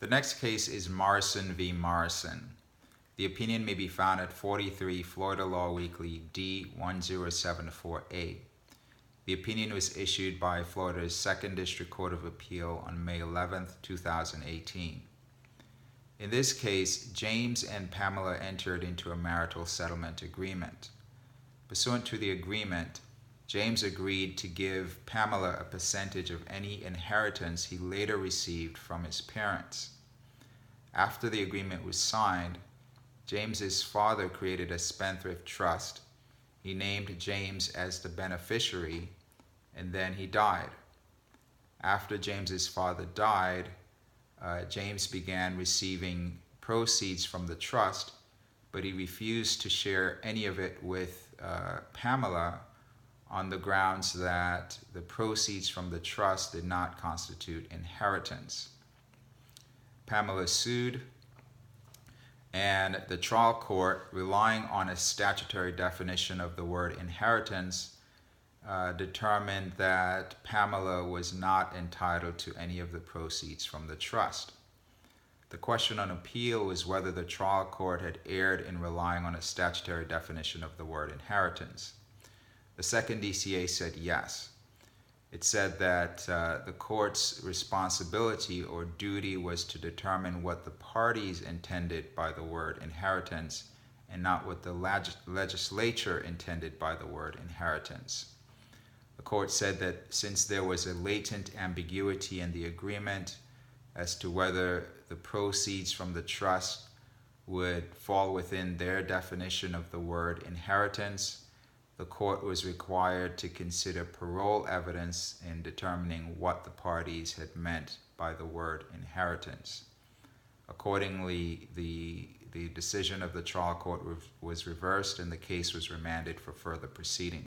The next case is Morrison v. Morrison. The opinion may be found at 43 Florida Law Weekly D1074A. The opinion was issued by Florida's 2nd District Court of Appeal on May 11, 2018. In this case, James and Pamela entered into a marital settlement agreement. Pursuant to the agreement, James agreed to give Pamela a percentage of any inheritance he later received from his parents. After the agreement was signed, James's father created a spendthrift trust. He named James as the beneficiary, and then he died. After James's father died, James began receiving proceeds from the trust, but he refused to share any of it with Pamela on the grounds that the proceeds from the trust did not constitute inheritance. Pamela sued, and the trial court, relying on a statutory definition of the word inheritance, determined that Pamela was not entitled to any of the proceeds from the trust. The question on appeal was whether the trial court had erred in relying on a statutory definition of the word inheritance. The second DCA said yes. It said that the court's responsibility or duty was to determine what the parties intended by the word inheritance and not what the legislature intended by the word inheritance. The court said that since there was a latent ambiguity in the agreement as to whether the proceeds from the trust would fall within their definition of the word inheritance, the court was required to consider parole evidence in determining what the parties had meant by the word inheritance. Accordingly, the decision of the trial court was reversed and the case was remanded for further proceedings.